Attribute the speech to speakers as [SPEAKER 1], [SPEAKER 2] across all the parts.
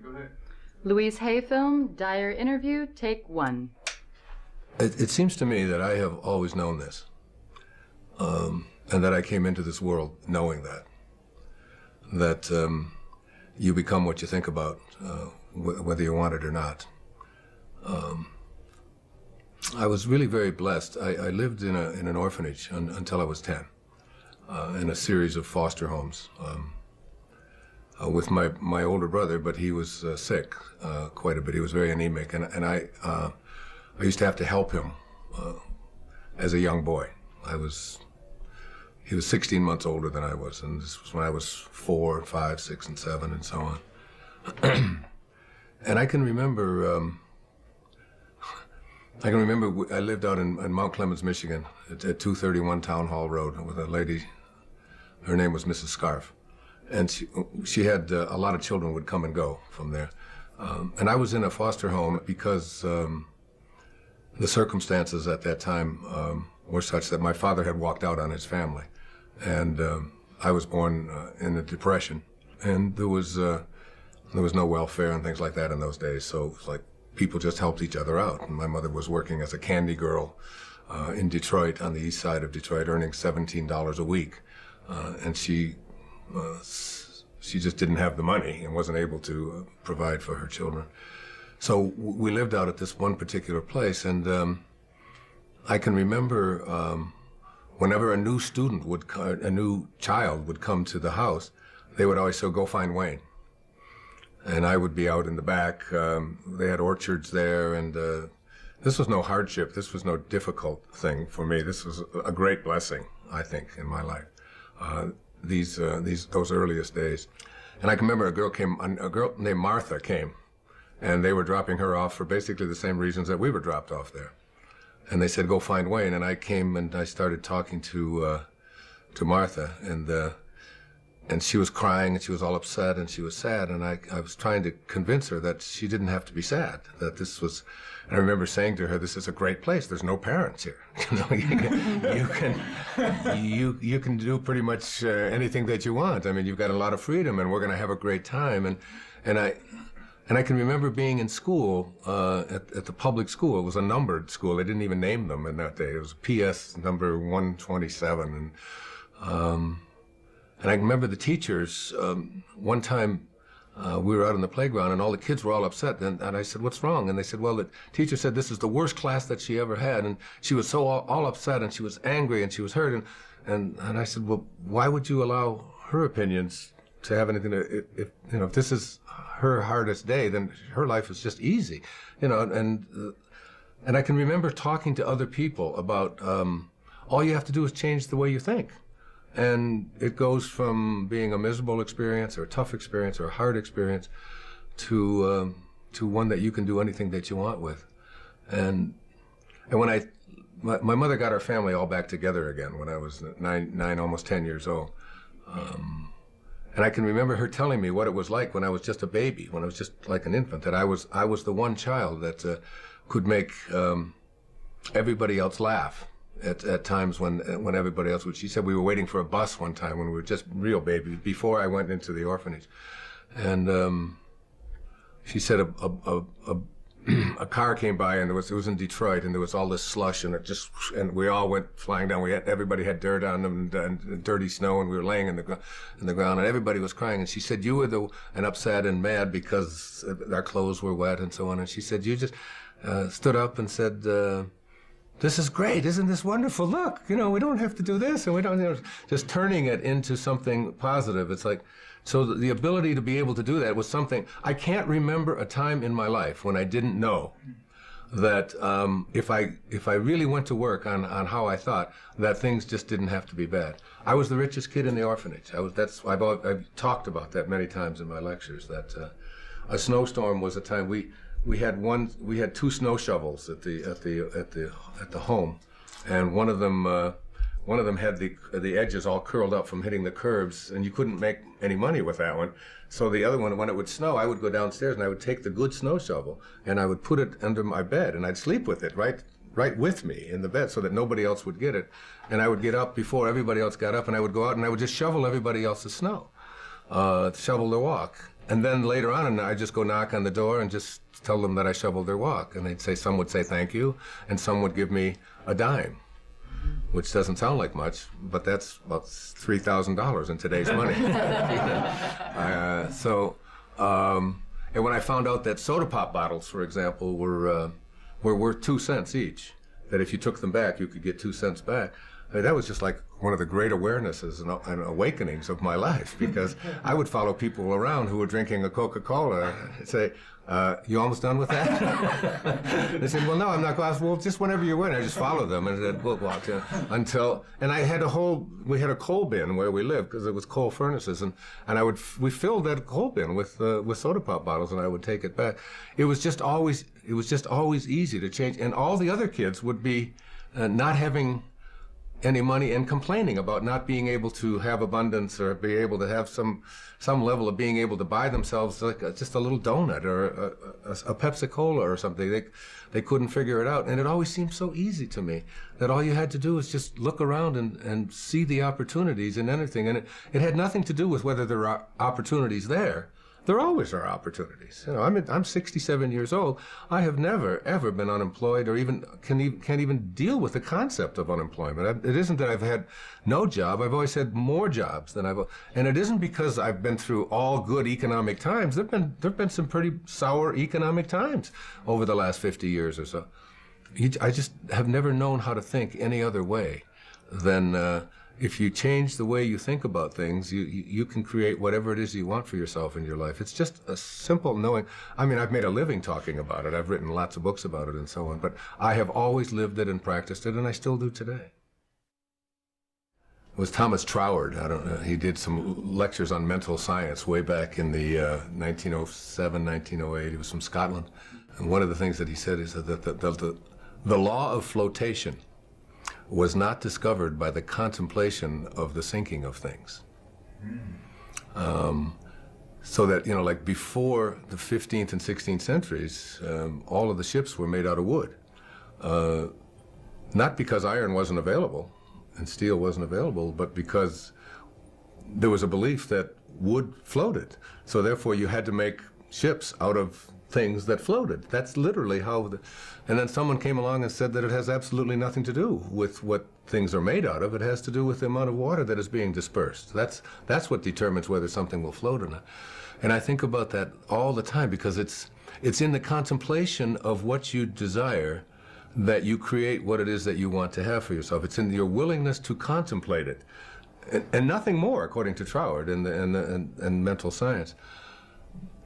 [SPEAKER 1] Go ahead.
[SPEAKER 2] Louise Hay film, Dyer interview, take one.
[SPEAKER 3] It seems to me that I have always known this, and that I came into this world knowing that you become what you think about, whether you want it or not. I was really very blessed. I lived in an orphanage until I was 10, in a series of foster homes with my older brother, but he was sick quite a bit. He was very anemic, and I used to have to help him as a young boy. He was 16 months older than I was, and this was when I was 4, 5, 6, and 7, and so on. And I can remember I lived out in Mount Clemens, Michigan, at 231 Town Hall Road with a lady. Her name was Mrs. Scarf, and she had a lot of children would come and go from there. And I was in a foster home because the circumstances at that time were such that my father had walked out on his family, and I was born in the Depression, and there was no welfare and things like that in those days. So it was like people just helped each other out. And my mother was working as a candy girl in Detroit, on the east side of Detroit, earning $17 a week, and she just didn't have the money and wasn't able to provide for her children. So we lived out at this one particular place, and I can remember whenever a new child would come to the house, they would always say, "Go find Wayne." And I would be out in the back. They had orchards there, and this was no hardship. This was no difficult thing for me. This was a great blessing, I think, in my life. Those earliest days. And I can remember a girl named Martha came, and they were dropping her off for basically the same reasons that we were dropped off there. And they said, "Go find Wayne." And I came and I started talking to Martha, and she was crying, and she was all upset, and she was sad, and I was trying to convince her that she didn't have to be sad, that this was, and I remember saying to her, "This is a great place, there's no parents here. You can do pretty much anything that you want. I mean, you've got a lot of freedom, and we're going to have a great time." And I can remember being in school, at the public school. It was a numbered school. They didn't even name them in that day. It was PS number 127, and I remember the teachers, one time we were out on the playground and all the kids were all upset, and I said, "What's wrong?" And they said, "Well, the teacher said this is the worst class that she ever had," and she was so all upset, and she was angry, and she was hurt, and I said, "Well, why would you allow her opinions to have anything to, if this is her hardest day, then her life is just easy, and I can remember talking to other people about all you have to do is change the way you think. And it goes from being a miserable experience or a tough experience or a hard experience to one that you can do anything that you want with. And when my mother got our family all back together again when I was nine, almost 10 years old. And I can remember her telling me what it was like when I was just a baby, when I was just like an infant, that I was the one child that could make everybody else laugh. At times when everybody else would. She said we were waiting for a bus one time when we were just real babies before I went into the orphanage, and she said a car came by, and it was in Detroit, and there was all this slush, and we all went flying down. Everybody had dirt on them and dirty snow, and we were laying in the ground, and everybody was crying. And she said, "You were and upset and mad because our clothes were wet and so on." And she said, "You just stood up and said, this is great, isn't this wonderful? Look, we don't have to do this, and we don't, just turning it into something positive." It's like, so the ability to be able to do that was something, I can't remember a time in my life when I didn't know that if I really went to work on how I thought, that things just didn't have to be bad. I was the richest kid in the orphanage. I've talked about that many times in my lectures, that a snowstorm was a time we had 2 snow shovels at the home, and one of them had the edges all curled up from hitting the curbs, and you couldn't make any money with that one. So the other one, when it would snow, I would go downstairs and I would take the good snow shovel and I would put it under my bed, and I'd sleep with it right with me in the bed so that nobody else would get it. And I would get up before everybody else got up, and I would go out and I would just shovel everybody else's snow, shovel their walk. And then later on, and I just go knock on the door and just tell them that I shoveled their walk. And they'd say, some would say thank you, and some would give me a dime, which doesn't sound like much, but that's about $3,000 in today's money. And when I found out that soda pop bottles, for example, were worth 2 cents each, that if you took them back, you could get 2 cents back, I mean, that was just like one of the great awarenesses and awakenings of my life, because I would follow people around who were drinking a Coca-Cola and say, you almost done with that? They said, well, no, I'm not going to. Well, just whenever you're ready. I just followed them and said, we'll walk until, and I had we had a coal bin where we lived because it was coal furnaces, and we filled that coal bin with soda pop bottles, and I would take it back. It was just always easy to change, and all the other kids would be not having any money and complaining about not being able to have abundance or be able to have some level of being able to buy themselves like just a little donut or a Pepsi Cola or something. They couldn't figure it out, and it always seemed so easy to me that all you had to do was just look around and see the opportunities in anything, and it had nothing to do with whether there are opportunities there. There always are opportunities. You know, I'm 67 years old. I have never, ever been unemployed or even can't even deal with the concept of unemployment. It isn't that I've had no job. I've always had more jobs than and it isn't because I've been through all good economic times. There've been some pretty sour economic times over the last 50 years or so. I just have never known how to think any other way than if you change the way you think about things, you can create whatever it is you want for yourself in your life. It's just a simple knowing. I mean, I've made a living talking about it. I've written lots of books about it and so on, but I have always lived it and practiced it, and I still do today. It was Thomas Troward. I don't know. He did some lectures on mental science way back in the 1907, 1908. He was from Scotland. And one of the things that he said is that the law of flotation was not discovered by the contemplation of the sinking of things. So that, you know, like before the 15th and 16th centuries, all of the ships were made out of wood. Not because iron wasn't available and steel wasn't available, but because there was a belief that wood floated. So therefore you had to make ships out of things that floated. That's literally how and then someone came along and said that it has absolutely nothing to do with what things are made out of. It has to do with the amount of water that is being dispersed. That's what determines whether something will float or not. And I think about that all the time, because it's in the contemplation of what you desire that you create what it is that you want to have for yourself. It's in your willingness to contemplate it, and nothing more, according to Troward and mental science.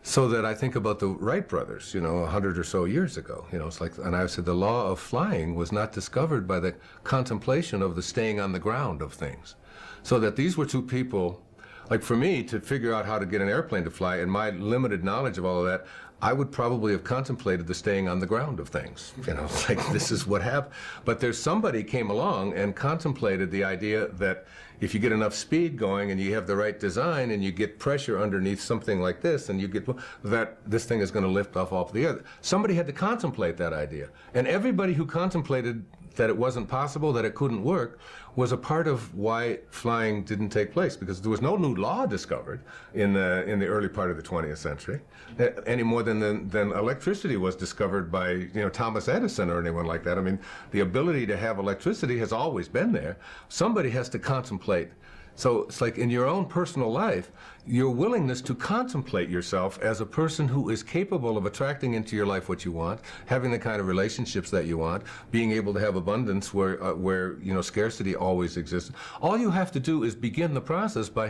[SPEAKER 3] So that I think about the Wright brothers, you know, 100 or so years ago. You know, it's like, and I said the law of flying was not discovered by the contemplation of the staying on the ground of things. So that these were two people, like for me, to figure out how to get an airplane to fly, and my limited knowledge of all of that, I would probably have contemplated the staying on the ground of things. You know, it's like, this is what happened. But there's somebody came along and contemplated the idea that if you get enough speed going and you have the right design and you get pressure underneath something like this, and you get that this thing is going to lift off the earth. Somebody had to contemplate that idea. And everybody who contemplated that it wasn't possible, that it couldn't work, was a part of why flying didn't take place, because there was no new law discovered in the early part of the 20th century, any more than electricity was discovered by, you know, Thomas Edison or anyone like that. I mean, the ability to have electricity has always been there. Somebody has to contemplate. So it's like in your own personal life, your willingness to contemplate yourself as a person who is capable of attracting into your life what you want, having the kind of relationships that you want, being able to have abundance where you know, scarcity always exists. All you have to do is begin the process by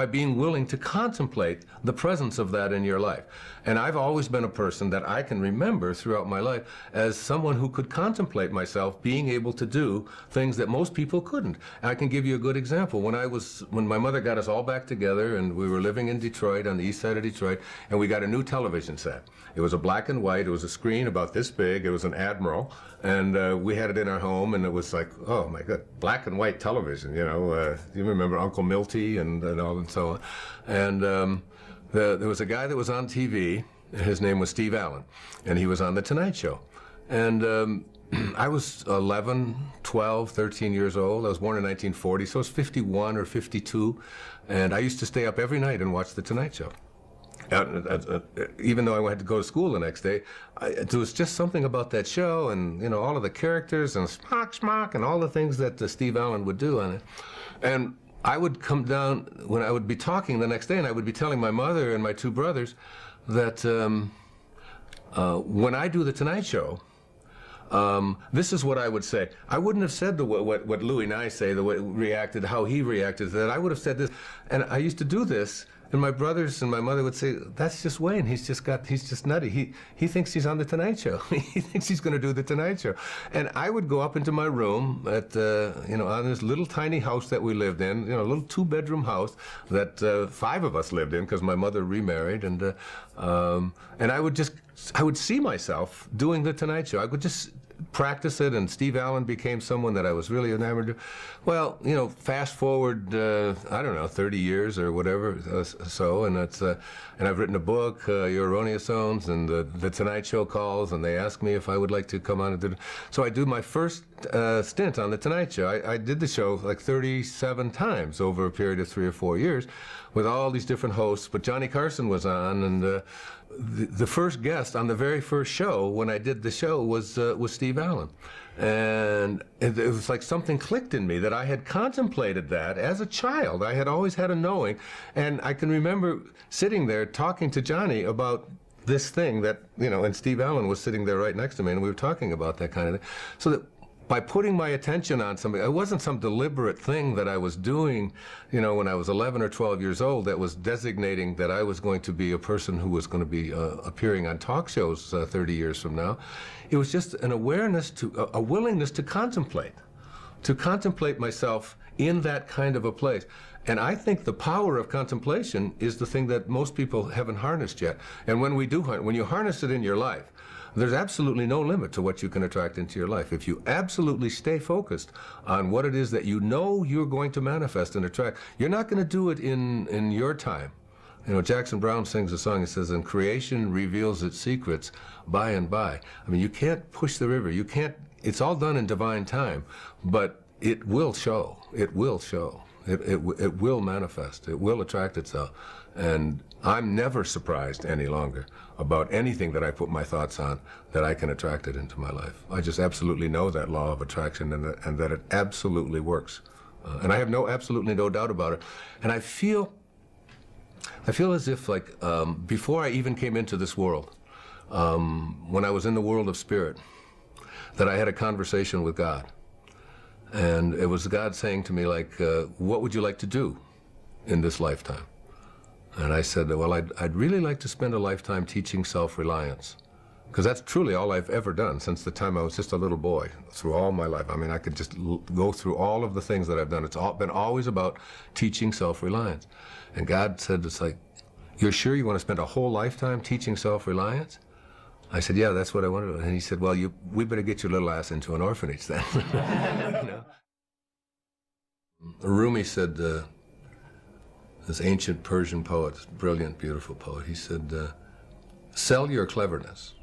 [SPEAKER 3] being willing to contemplate the presence of that in your life. And I've always been a person that I can remember throughout my life as someone who could contemplate myself being able to do things that most people couldn't. I can give you a good example. When my mother got us all back together, and we were living in Detroit, on the east side of Detroit, and we got a new television set. It was a black and white. It was a screen about this big. It was an Admiral, and we had it in our home, and it was like, oh my God, black and white television. You know, you remember Uncle Milty and all and so on. And there was a guy that was on TV. His name was Steve Allen, and he was on The Tonight Show. And I was 11, 12, 13 years old. I was born in 1940, so I was 51 or 52. And I used to stay up every night and watch The Tonight Show. even though I had to go to school the next day, there was just something about that show, and all of the characters and smock and all the things that Steve Allen would do on it. And I would come down when I would be talking the next day, and I would be telling my mother and my two brothers that when I do the Tonight Show, this is what I would say. I wouldn't have said what Louis Nye say, the way reacted, how he reacted to that. I would have said this, and I used to do this, and my brothers and my mother would say, "That's just Wayne. He's just nutty. He thinks he's on the Tonight Show. He thinks he's going to do the Tonight Show." And I would go up into my room at on this little tiny house that we lived in, a little 2-bedroom house that 5 of us lived in because my mother remarried, and I would see myself doing the Tonight Show. I would just practice it, and Steve Allen became someone that I was really enamored of. Well, fast forward, I don't know, 30 years or whatever, and I've written a book, Your Erroneous Zones, and the Tonight Show calls, and they ask me if I would like to come on and do it. So I do my first stint on the Tonight Show. I did the show like 37 times over a period of 3 or 4 years with all these different hosts, but Johnny Carson was on, and the first guest on the very first show when I did the show was Steve Allen. And it was like something clicked in me that I had contemplated that as a child. I had always had a knowing, and I can remember sitting there talking to Johnny about this thing that, and Steve Allen was sitting there right next to me, and we were talking about that kind of thing. So that by putting my attention on something, it wasn't some deliberate thing that I was doing, when I was 11 or 12 years old that was designating that I was going to be a person who was going to be appearing on talk shows 30 years from now. It was just an awareness a willingness to contemplate myself in that kind of a place. And I think the power of contemplation is the thing that most people haven't harnessed yet. And when you harness it in your life, there's absolutely no limit to what you can attract into your life. If you absolutely stay focused on what it is that you're going to manifest and attract, you're not going to do it in your time. Jackson Browne sings a song that says, "And creation reveals its secrets by and by." I mean, you can't push the river. It's all done in divine time, but it will show. It will show. It will manifest. It will attract itself. And I'm never surprised any longer about anything that I put my thoughts on that I can attract it into my life. I just absolutely know that law of attraction and that it absolutely works. And I have absolutely no doubt about it. And I feel as if before I even came into this world, when I was in the world of spirit, that I had a conversation with God. And it was God saying to me, what would you like to do in this lifetime? And I said, well, I'd really like to spend a lifetime teaching self-reliance, because that's truly all I've ever done since the time I was just a little boy, through all my life. I mean, I could just go through all of the things that I've done. It's been always about teaching self-reliance. And God said, you're sure you want to spend a whole lifetime teaching self-reliance? I said, yeah, that's what I want to do. And he said, well, we better get your little ass into an orphanage then. Rumi said, this ancient Persian poet, this brilliant, beautiful poet, he said, sell your cleverness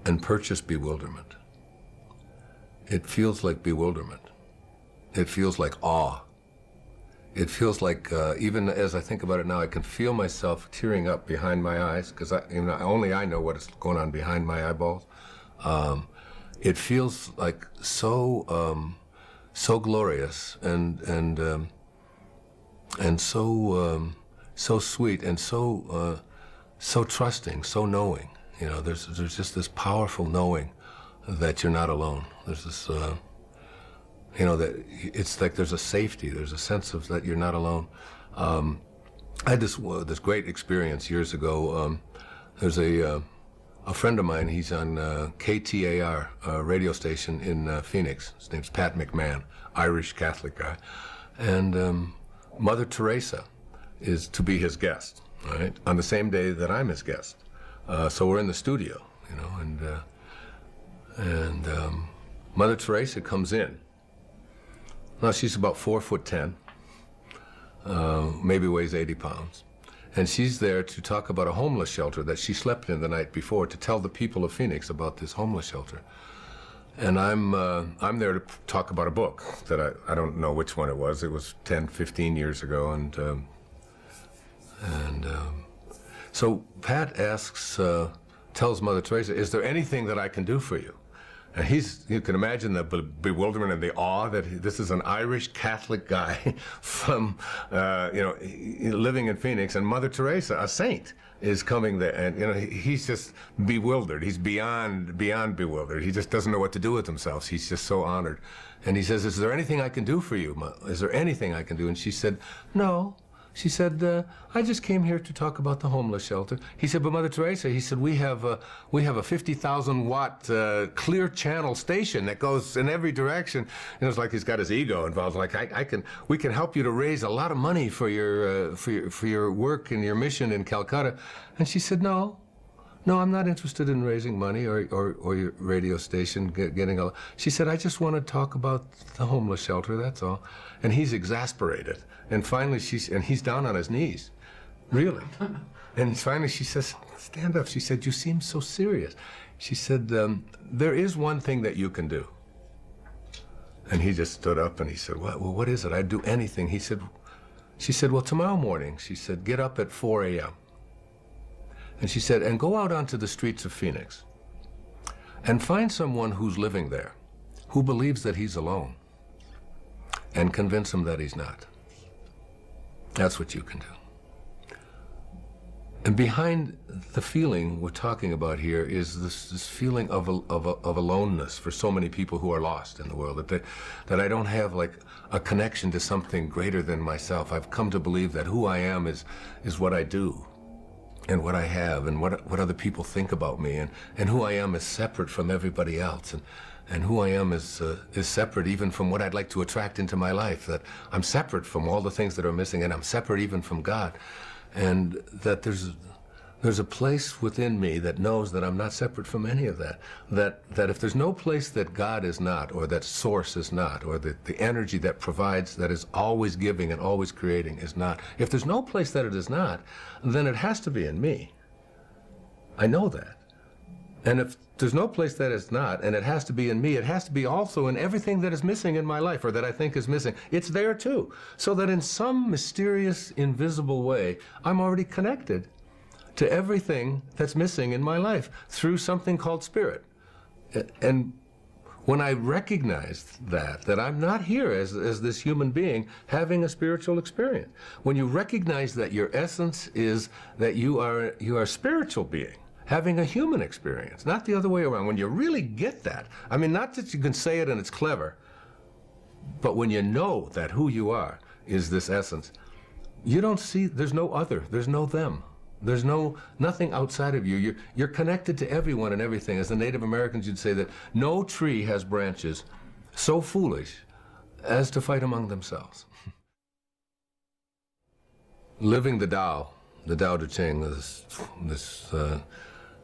[SPEAKER 3] and purchase bewilderment. It feels like bewilderment. It feels like awe. It feels like, even as I think about it now, I can feel myself tearing up behind my eyes, because only I know what is going on behind my eyeballs. It feels like so glorious and so sweet and so trusting, so knowing. There's just this powerful knowing that you're not alone. There's this. That it's like there's a safety, there's a sense of that you're not alone. I had this great experience years ago. There's a friend of mine, he's on KTAR, a radio station in Phoenix. His name's Pat McMahon, Irish Catholic guy. And Mother Teresa is to be his guest, right? On the same day that I'm his guest. So we're in the studio, and Mother Teresa comes in. Now, she's about 4'10", maybe weighs 80 pounds. And she's there to talk about a homeless shelter that she slept in the night before, to tell the people of Phoenix about this homeless shelter. And I'm there to talk about a book that I don't know which one it was. It was 10, 15 years ago. So Pat asks, tells Mother Teresa, is there anything that I can do for you? And you can imagine the bewilderment and the awe that this is an Irish Catholic guy from, living in Phoenix, and Mother Teresa, a saint, is coming there, and he's just bewildered. He's beyond bewildered. He just doesn't know what to do with himself. He's just so honored, and he says, "Is there anything I can do for you? Is there anything I can do?" And she said, "No." She said, "I just came here to talk about the homeless shelter." He said, "But Mother Teresa," he said, we have a 50,000 watt clear channel station that goes in every direction." And it's like he's got his ego involved. Like we can help you to raise a lot of money for your work and your mission in Calcutta. And she said, "No, I'm not interested in raising money or your radio station getting a." She said, "I just want to talk about the homeless shelter, that's all." And he's exasperated. And finally he's down on his knees, really. And finally she says, "Stand up." She said, "You seem so serious." She said, "There is one thing that you can do." And he just stood up and he said, "Well, what is it? I'd do anything." She said, "Well, tomorrow morning," she said, "get up at 4 a.m. And she said, and go out onto the streets of Phoenix and find someone who's living there, who believes that he's alone, and convince him that he's not. That's what you can do." And behind the feeling we're talking about here is this feeling of aloneness for so many people who are lost in the world, that I don't have like a connection to something greater than myself. I've come to believe that who I am is what I do, and what I have, and what other people think about me, and who I am is separate from everybody else, and who I am is separate even from what I'd like to attract into my life, that I'm separate from all the things that are missing, and I'm separate even from God, and that there's a place within me that knows that I'm not separate from any of that, that if there's no place that God is not, or that source is not, or the energy that provides, that is always giving and always creating is not, if there's no place that it is not, then it has to be in me. I know that. And if there's no place that is not, and it has to be in me, it has to be also in everything that is missing in my life, or that I think is missing. It's there too. So that in some mysterious, invisible way, I'm already connected to everything that's missing in my life through something called spirit. And when I recognized that I'm not here as this human being having a spiritual experience, when you recognize that your essence is that you are a spiritual being having a human experience, not the other way around, when you really get that, I mean, not that you can say it and it's clever, but when you know that who you are is this essence, you don't see, there's no other, there's no them. There's nothing outside of you. You're connected to everyone and everything. As the Native Americans, you'd say that no tree has branches so foolish as to fight among themselves. Living the Tao Te Ching, this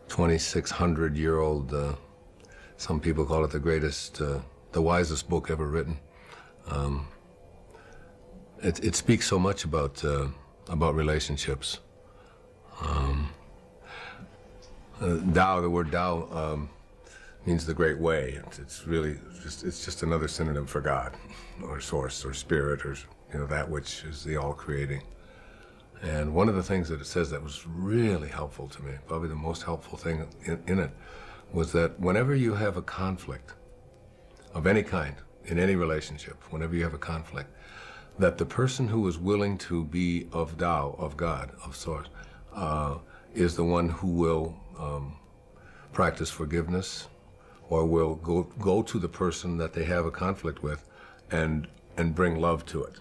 [SPEAKER 3] 2,600-year-old, some people call it the greatest, the wisest book ever written. It speaks so much about relationships. Tao, the word Tao means the great way. It's really just another synonym for God, or source, or spirit, or that which is the all-creating. And one of the things that it says that was really helpful to me, probably the most helpful thing in it, was that whenever you have a conflict of any kind, in any relationship, whenever you have a conflict, that the person who is willing to be of Tao, of God, of source, is the one who will practice forgiveness, or will go to the person that they have a conflict with and bring love to it,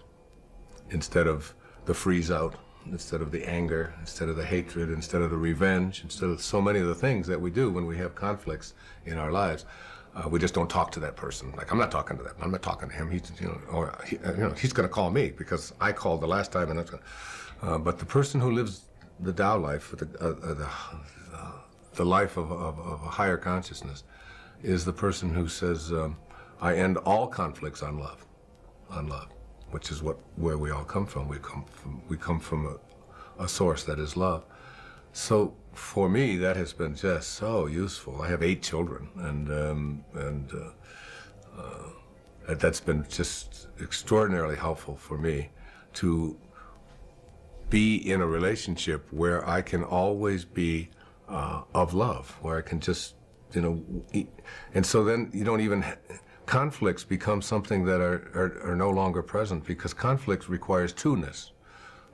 [SPEAKER 3] instead of the freeze out, instead of the anger, instead of the hatred, instead of the revenge, instead of so many of the things that we do when we have conflicts in our lives. We just don't talk to that person. Like, I'm not talking to that. I'm not talking to him. He's going to call me because I called the last time, and that's but the person who lives the Tao life, the life of a higher consciousness, is the person who says, I end all conflicts on love, which is where we all come from. We come from a source that is love. So for me, that has been just so useful. I have 8 children, and that's been just extraordinarily helpful for me to be in a relationship where I can always be of love, where I can just, and so then you don't even, conflicts become something that are no longer present, because conflict requires two-ness.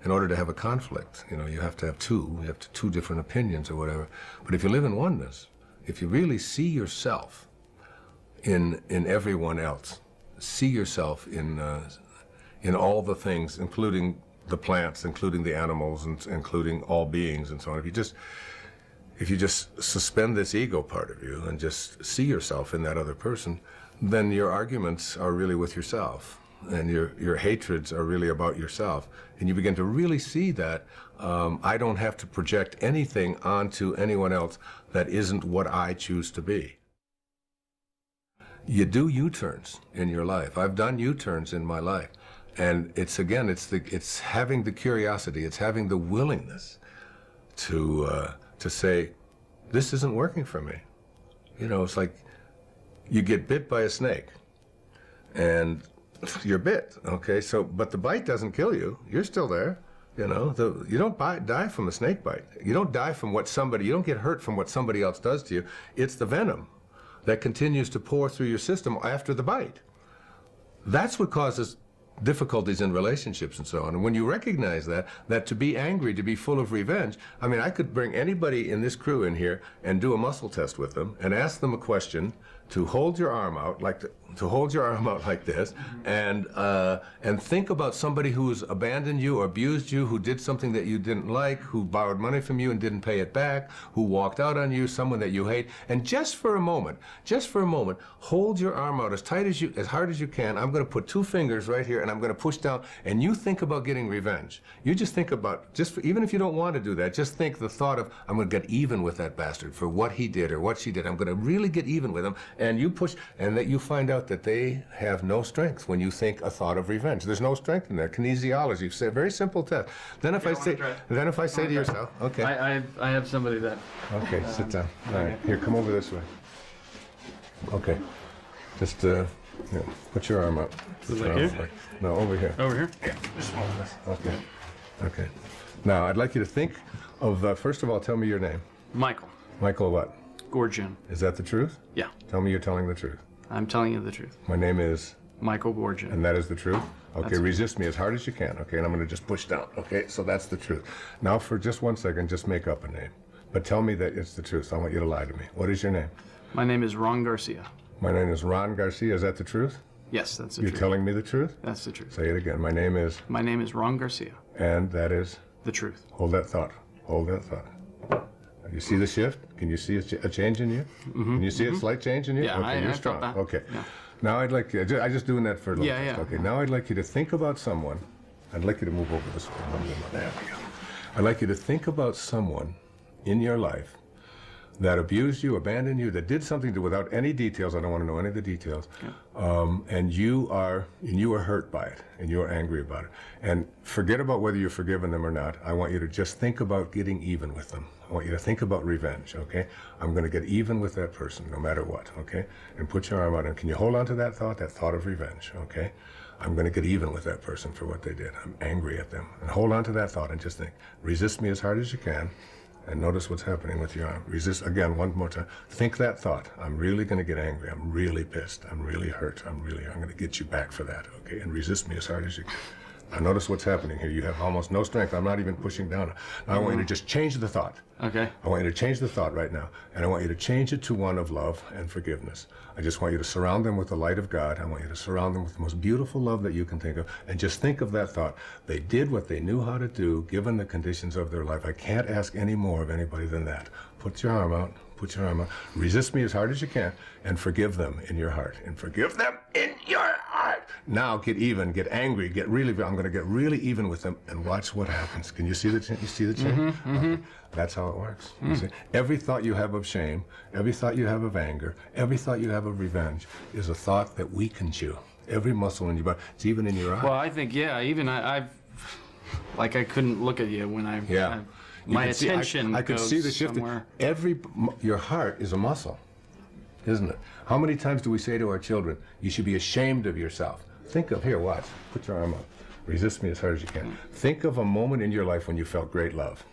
[SPEAKER 3] In order to have a conflict, you have to have two. You have two different opinions or whatever. But if you live in oneness, if you really see yourself in everyone else, see yourself in all the things, including the plants, including the animals, and including all beings, and so on. If you just suspend this ego part of you and just see yourself in that other person, then your arguments are really with yourself, and your hatreds are really about yourself. And you begin to really see that I don't have to project anything onto anyone else that isn't what I choose to be. You do U-turns in your life. I've done U-turns in my life. And it's having the curiosity, it's having the willingness to say, this isn't working for me. It's like you get bit by a snake, and you're bit, okay? But the bite doesn't kill you. You're still there, you don't die from a snake bite. You don't die from you don't get hurt from what somebody else does to you. It's the venom that continues to pour through your system after the bite. That's what causes difficulties in relationships and so on. And when you recognize that to be angry, to be full of revenge, I could bring anybody in this crew in here and do a muscle test with them and ask them a question, to hold your arm out like this, and think about somebody who's abandoned you or abused you, who did something that you didn't like, who borrowed money from you and didn't pay it back, who walked out on you, someone that you hate, and just for a moment, hold your arm out as hard as you can. I'm going to put two fingers right here, and I'm going to push down, and you think about getting revenge. You just think about, even if you don't want to do that, just think the thought of, I'm going to get even with that bastard for what he did or what she did. I'm going to really get even with him. And you push, and that you find out that they have no strength when you think a thought of revenge. There's no strength in that. Kinesiology, it's a very simple test. Then if I say to yourself, okay.
[SPEAKER 2] I have somebody that.
[SPEAKER 3] Okay, sit down. All right, here, come over this way. Okay, just put your arm up.
[SPEAKER 2] Here?
[SPEAKER 3] No, over here.
[SPEAKER 2] Over here?
[SPEAKER 3] Yeah, just move this. Okay. Okay. Now, I'd like you to think of, first of all, tell me your name.
[SPEAKER 2] Michael.
[SPEAKER 3] Michael what?
[SPEAKER 2] Gorgian.
[SPEAKER 3] Is that the truth?
[SPEAKER 2] Yeah.
[SPEAKER 3] Tell me you're telling the truth.
[SPEAKER 2] I'm telling you the truth.
[SPEAKER 3] My name is?
[SPEAKER 2] Michael Gorgian.
[SPEAKER 3] And that is the truth? Okay,
[SPEAKER 2] That's
[SPEAKER 3] resist me as hard as you can, okay? And I'm going to just push down, okay? So that's the truth. Now, for just 1 second, just make up a name. But tell me that it's the truth. I want you to lie to me. What is your name?
[SPEAKER 2] My name is Ron Garcia.
[SPEAKER 3] My name is Ron Garcia. Is that the truth?
[SPEAKER 2] Yes, that's the
[SPEAKER 3] You're
[SPEAKER 2] truth.
[SPEAKER 3] telling me the truth?
[SPEAKER 2] That's the truth.
[SPEAKER 3] Say it again. My name is?
[SPEAKER 2] My name is Ron Garcia.
[SPEAKER 3] And that is?
[SPEAKER 2] The truth.
[SPEAKER 3] Hold that thought. Hold that thought. You see the shift? Can you see a change in you? Mm-hmm. Can you see a slight change in you?
[SPEAKER 2] Yeah,
[SPEAKER 3] okay, you're
[SPEAKER 2] I
[SPEAKER 3] strong.
[SPEAKER 2] felt that.
[SPEAKER 3] Okay.
[SPEAKER 2] Yeah.
[SPEAKER 3] Now I'd like you, I'm just doing that for a little bit.
[SPEAKER 2] Yeah.
[SPEAKER 3] Okay, now I'd like you to think about someone. I'd like you to move over this way. There we go. I'd like you to think about someone in your life that abused you, abandoned you, that did something to, without any details, I don't want to know any of the details, and you are hurt by it, and you are angry about it. And forget about whether you've forgiven them or not. I want you to just think about getting even with them. I want you to think about revenge, okay? I'm going to get even with that person, no matter what, okay? And put your arm out, and can you hold on to that thought of revenge, okay? I'm going to get even with that person for what they did. I'm angry at them. And hold on to that thought and just think, resist me as hard as you can, and notice what's happening with your arm. Resist, again, one more time. Think that thought. I'm really going to get angry. I'm really pissed. I'm really hurt. I'm going to get you back for that, okay? And resist me as hard as you can. Now notice what's happening here. You have almost no strength. I'm not even pushing down. Now I want you to just change the thought.
[SPEAKER 2] Okay.
[SPEAKER 3] I want you to change the thought right now. And I want you to change it to one of love and forgiveness. I just want you to surround them with the light of God. I want you to surround them with the most beautiful love that you can think of. And just think of that thought. They did what they knew how to do, given the conditions of their life. I can't ask any more of anybody than that. Put your arm out. Put your arm out. Resist me as hard as you can, and forgive them in your heart. And forgive them in your heart. Now get even, get angry, I'm going to get really even with them, and watch what happens. Can you see the change? Okay. That's how it works. You see? Every thought you have of shame, every thought you have of anger, every thought you have of revenge is a thought that weakens you. Every muscle in your body. It's even in your eye.
[SPEAKER 2] Well, I think, even I've, like I couldn't look at you when my attention
[SPEAKER 3] I could
[SPEAKER 2] goes
[SPEAKER 3] see the shift.
[SPEAKER 2] somewhere.
[SPEAKER 3] Your heart is a muscle, isn't it? How many times do we say to our children, you should be ashamed of yourself? Think of, here, watch. Put your arm up. Resist me as hard as you can. Think of a moment in your life when you felt great love.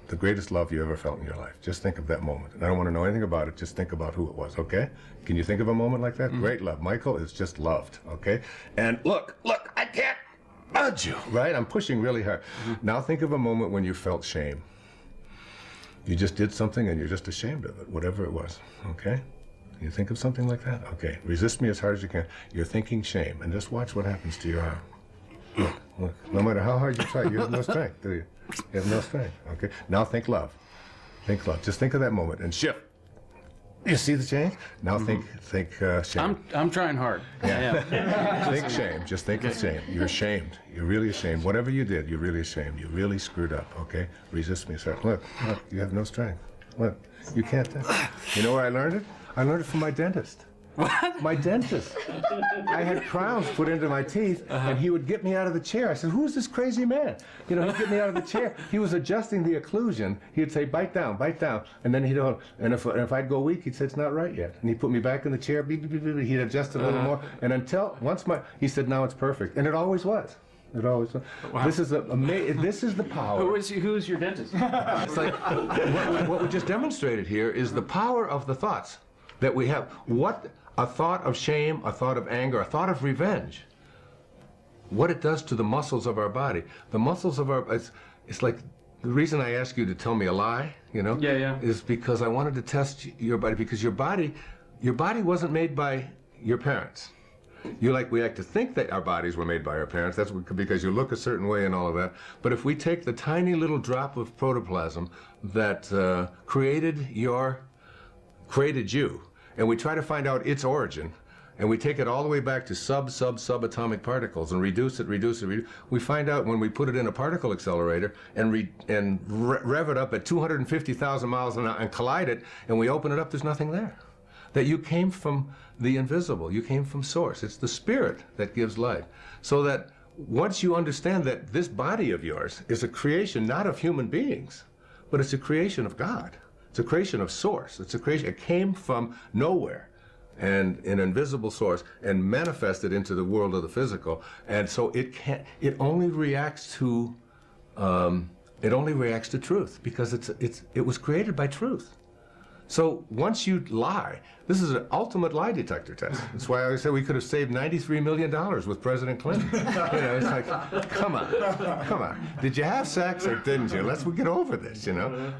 [SPEAKER 3] The greatest love you ever felt in your life. Just think of that moment. And I don't want to know anything about it. Just think about who it was, okay? Can you think of a moment like that? Great love. Michael is just loved, okay? And look, I can't nudge you, right? I'm pushing really hard. Now think of a moment when you felt shame. You just did something and you're just ashamed of it, whatever it was, okay? Can you think of something like that? Okay, resist me as hard as you can. You're thinking shame, and just watch what happens to your arm. Look, no matter how hard you try, you have no strength, do you? You have no strength, okay? Now think love. Think love. Just think of that moment and shift. You see the change? Now think shame.
[SPEAKER 2] I'm trying hard.
[SPEAKER 3] Yeah. Think shame. Just think of shame. You're ashamed. You're really ashamed. Whatever you did, you're really ashamed. You really screwed up, okay? Resist me, sir. Look, you have no strength. Look, you can't think. You know where I learned it? I learned it from my dentist. What? My dentist. I had crowns put into my teeth, and he would get me out of the chair. I said, "Who's this crazy man?" You know, he'd get me out of the chair. He was adjusting the occlusion. He'd say, "Bite down," and then he'd go, and if I'd go weak, he'd say, "It's not right yet." And he'd put me back in the chair. Beep, beep, beep, beep. He'd adjust it a little more, and he said, "Now it's perfect," and it always was. It always was. Wow. This is the power.
[SPEAKER 2] Who's your dentist?
[SPEAKER 3] It's like what we just demonstrated here is the power of the thoughts that we have. What a thought of shame, a thought of anger, a thought of revenge, what it does to the muscles of our body. The muscles of our, it's like the reason I ask you to tell me a lie, you know, is because I wanted to test your body, because your body wasn't made by your parents. We like to think that our bodies were made by our parents. That's because you look a certain way and all of that. But if we take the tiny little drop of protoplasm that created you, and we try to find out its origin, and we take it all the way back to subatomic particles and reduce it, we find out when we put it in a particle accelerator and rev it up at 250,000 miles an hour and collide it, and we open it up, there's nothing there. That you came from the invisible, you came from source. It's the spirit that gives life. So that once you understand that this body of yours is a creation not of human beings, but it's a creation of God. It's a creation of source. It's a creation. It came from nowhere, and an invisible source, and manifested into the world of the physical. And so it only reacts to truth, because it was created by truth. So once you lie, this is an ultimate lie detector test. That's why I always say we could have saved $93 million with President Clinton. You know, it's like, come on. Did you have sex or didn't you? Let's get over this, you know.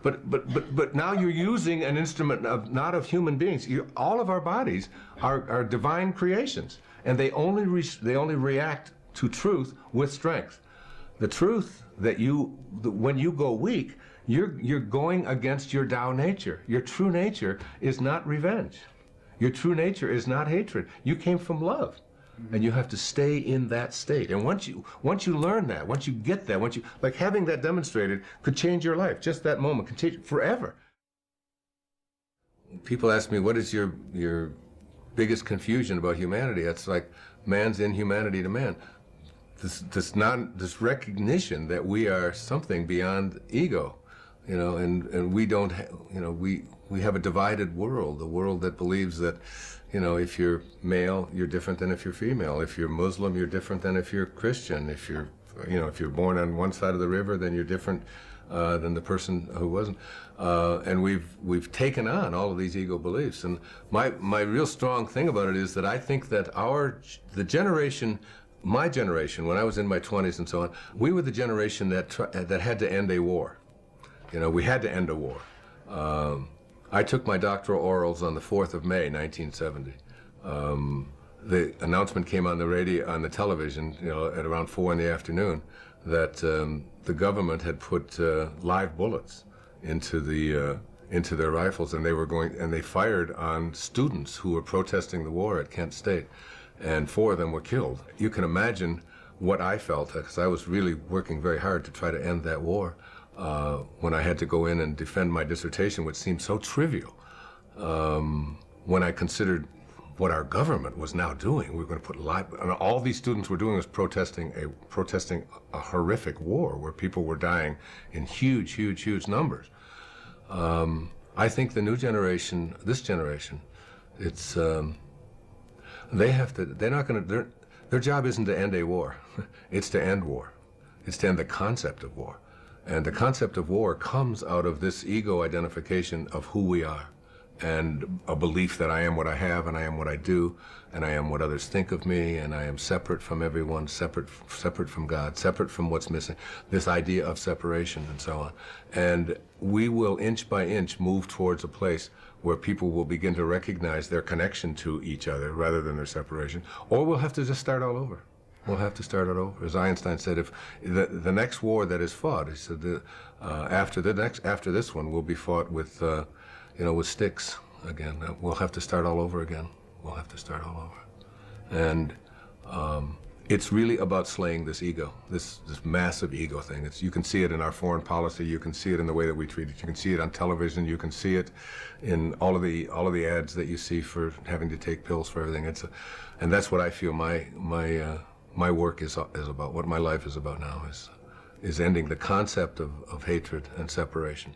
[SPEAKER 3] But now you're using an instrument not of human beings. All of our bodies are divine creations, and they only react to truth with strength. The truth that when you go weak, you're going against your Tao nature. Your true nature is not revenge. Your true nature is not hatred. You came from love, and you have to stay in that state. And once you learn that, once you get that, like having that demonstrated could change your life. Just that moment can change forever. People ask me, what is your biggest confusion about humanity? It's like man's inhumanity to man. This recognition that we are something beyond ego. You know, and we don't, we have a divided world, a world that believes that, you know, if you're male, you're different than if you're female. If you're Muslim, you're different than if you're Christian. If you're born on one side of the river, then you're different than the person who wasn't. And we've taken on all of these ego beliefs. And my real strong thing about it is that I think that my generation, when I was in my 20s and so on, we were the generation that had to end a war. You know, we had to end a war. I took my doctoral orals on the 4th of May, 1970. The announcement came on the radio, on the television, you know, at around 4 in the afternoon, that the government had put live bullets into their rifles, and they fired on students who were protesting the war at Kent State, and 4 of them were killed. You can imagine what I felt, because I was really working very hard to try to end that war. When I had to go in and defend my dissertation, which seemed so trivial, when I considered what our government was now doing. We were going to put and all these students were doing was protesting a horrific war where people were dying in huge numbers. I think the new generation, this generation, they're Their job isn't to end a war. It's to end war. It's to end the concept of war. And the concept of war comes out of this ego identification of who we are, and a belief that I am what I have, and I am what I do, and I am what others think of me, and I am separate from everyone, separate from God, separate from what's missing, this idea of separation and so on. And we will inch by inch move towards a place where people will begin to recognize their connection to each other rather than their separation, or we'll have to just start all over. We'll have to start it over. As Einstein said, if the next war that is fought, he said, after this one will be fought with, with sticks again. We'll have to start all over again. We'll have to start all over. And it's really about slaying this ego, this massive ego thing. You can see it in our foreign policy. You can see it in the way that we treat it. You can see it on television. You can see it in all of the ads that you see for having to take pills for everything. And that's what I feel my work is about. What my life is about now is ending the concept of hatred and separation.